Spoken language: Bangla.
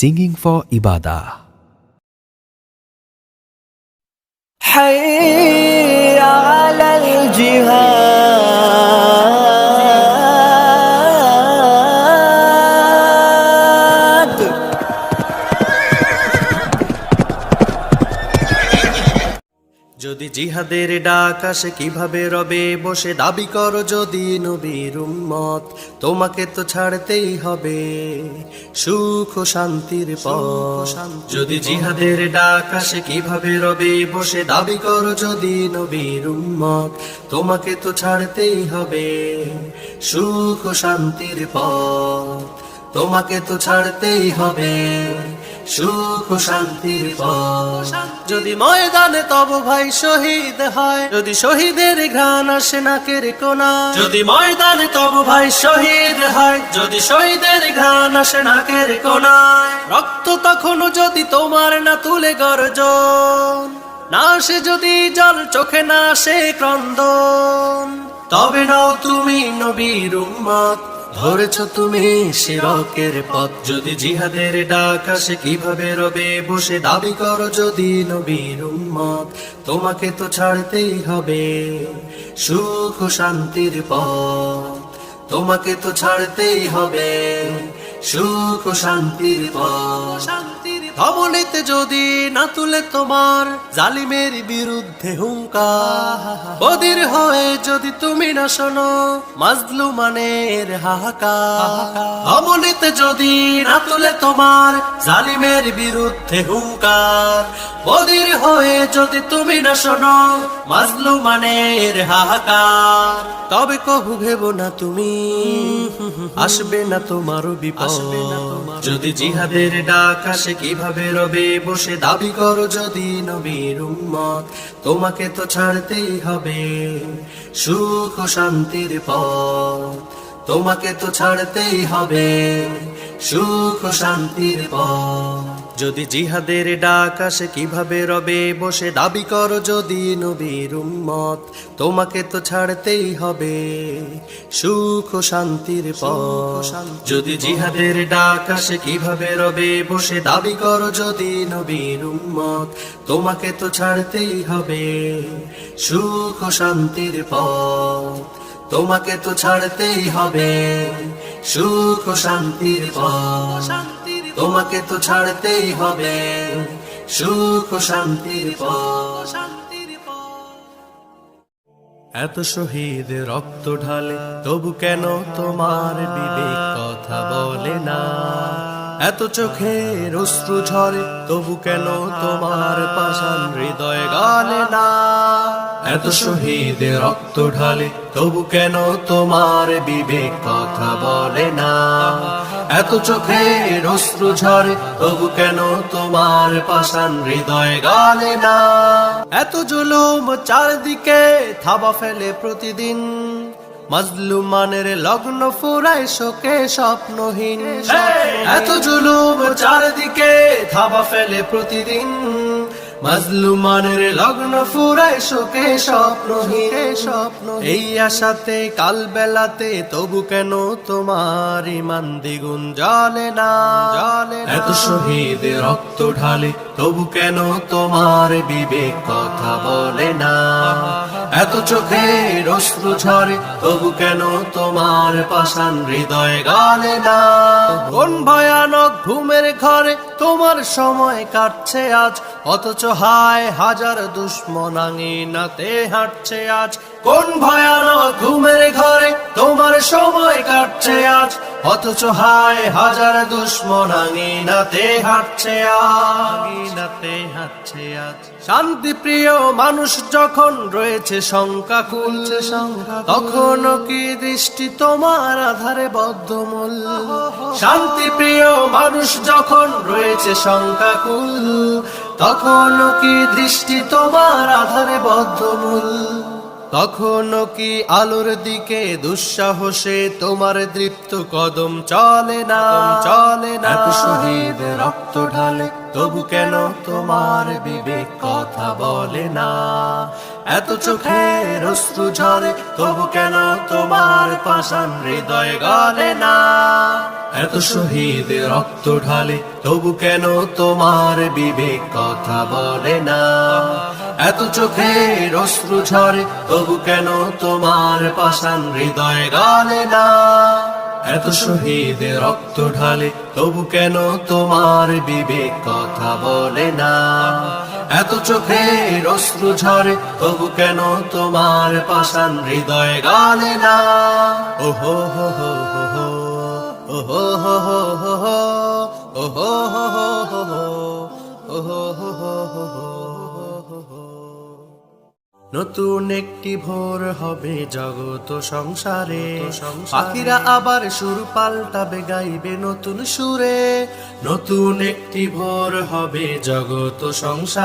singing for ibadah. حي على الجهاد যদি জিহাদের ডাক আসে কিভাবে রবে বসে দাবি করো যদি নবীর উম্মত তোমাকে তো ছাড়তেই হবে সুখ ও শান্তির পথ যদি জিহাদের ডাক আসে কিভাবে রবে বসে দাবি করো যদি নবীর উম্মত তোমাকে তো ছাড়তেই হবে সুখ ও শান্তির পথ তোমাকে তো ছাড়তেই হবে সুখ ও শান্তির পথ যদি ময়দানে তব ভাই শহীদ হয় যদি শহীদের ঘ্রাণ আসে নাকের কোনা যদি ময়দানে তব ভাই শহীদ হয় যদি শহীদের ঘ্রাণ আসে নাকের কোনায় রক্ত তখনও যদি তোমার না তুলে গর্জন না আসে যদি জল চোখে না আসে ক্রন্দন তবে নাও তুমি নবীর উম্মত ধরেছ তুমি শিরকের পথ যদি জিহাদের ডাক আসে কিভাবে রবে বসে দাবি করো যদি নবীর উম্মত তোমাকে তো ছাড়তেই হবে সুখ ও শান্তির পথ তোমাকে তো ছাড়তেই হবে সুখ ও শান্তির পথ ধবলিতে যদি না তুলে তোমার জালিমের বিরুদ্ধে হুঙ্কার বদির হয়ে যদি তুমি না শোনো মাজলুমানের হাহাকার ধবলিতে যদি না তুলে তোমার জালিমের বিরুদ্ধে হুঙ্কার বদির হয়ে যদি তুমি না শোনো মাজলুমানের হাহাকার তবে কবু ভেবো না তুমি আসবে না তোমারও বিপদ যদি জিহাদের ডাক আসে কিভাবে রবে বসে দাবি করো যদি নবীর উম্মত তোমাকে তো ছাড়তেই হবে সুখ ও শান্তির পথ তোমাকে তো ছাড়তেই হবে সুখ ও শান্তির পথ যদি জিহাদের ডাক আসে কিভাবে রবে বসে দাবি করো যদি নবীর উম্মত তোমাকে তো ছাড়তেই হবে সুখ ও শান্তির পথ যদি জিহাদের ডাক আসে কিভাবে রবে বসে দাবি করো যদি নবীর উম্মত তোমাকে তো ছাড়তেই হবে সুখ ও শান্তির পথ তোমাকে তো ছাড়তেই হবে সুখ ও শান্তির পথ তোমাকে তো ছাড়তেই হবে সুখ ও শান্তির পথ এত শহীদ রক্ত ঢালে তবু কেন তোমার বিবেক কথা বলে না এত চোখের অশ্রু ঝরে তবু কেন তোমার পাষাণ হৃদয় গলে না এত শহীদ রক্ত ঢালে তবু কেন তোমার বিবেক কথা বলে না এত চোখের অশ্রু ঝরে তবু কেন তোমার পাষাণ হৃদয় গলে না এত জুলুম চারদিকে থাবা ফেলে প্রতিদিন মাজলুমানের লগ্ন ফুরায় শোকে স্বপ্নহীন এত জুলুম চারদিকে থাবা ফেলে প্রতিদিন মাজলুমানের লগ্ন ফুরায় শোকে স্বপ্নহীন এই আশাতে কাল বেলাতে তবু কেন তোমার ইমান দ্বিগুণ জ্বলে না এত শহীদ রক্ত ঢালে তবু কেন তোমার বিবেক কথা বলে না এত চোখের অশ্রু ঝরে তবু কেন তোমার পাষাণ হৃদয় গলে না কোন ভয়ানক ঘুমের ঘরে তোমার সময় কাটছে আজ অথচ হায় হাজার দুশ্মন আঙিনাতে হাঁটছে আজ কোন ভয়ানক ঘুমের ঘরে তোমার সময় কাটছে আজ অথচ হায় হাজার দুশ্মন আঙিনাতে হাঁটছে আজ শান্তি প্রিয় মানুষ যখন রয়েছে শঙ্কাকুল তখন কি দৃষ্টি তোমার আধারে বদ্ধমূল শান্তি প্রিয় মানুষ যখন রয়েছে শঙ্কাকুল তখন কি দৃষ্টি তোমার আধারে বদ্ধমূল তখন কি আলোর দিকে দুঃসাহসে তোমার দৃপ্ত কদম চলে না এত শহীদ রক্ত ঢালে তবু কেন তোমার বিবেক কথা বলে না এত চোখের অশ্রু ঝরে তবু কেন তোমার পাষাণ হৃদয় গলে না এত শহীদের রক্ত ঢালে তবু কেন তোমার বিবেক কথা বলে না? এত চোখের অশ্রু ঝরে তবু কেন তোমার পাষাণ হৃদয় গলে না? এত শহীদের রক্ত ঢালে তবু কেন তোমার বিবেক কথা বলে না? এত চোখের অশ্রু ঝরে তবু কেন তোমার পাষাণ হৃদয় গলে না? ওহো হো হো হো হো, ওহো হো হো হো হো, ওহো হো হো হো হো, ওহো হো হো হো হো। নতুন একটি ভোর হবে জগত সংসারে, পাখিরা আবার সুর পাল্টাবে, গাইবে নতুন সুরে। নতুন একটি ভোর হবে জগত সংসারে।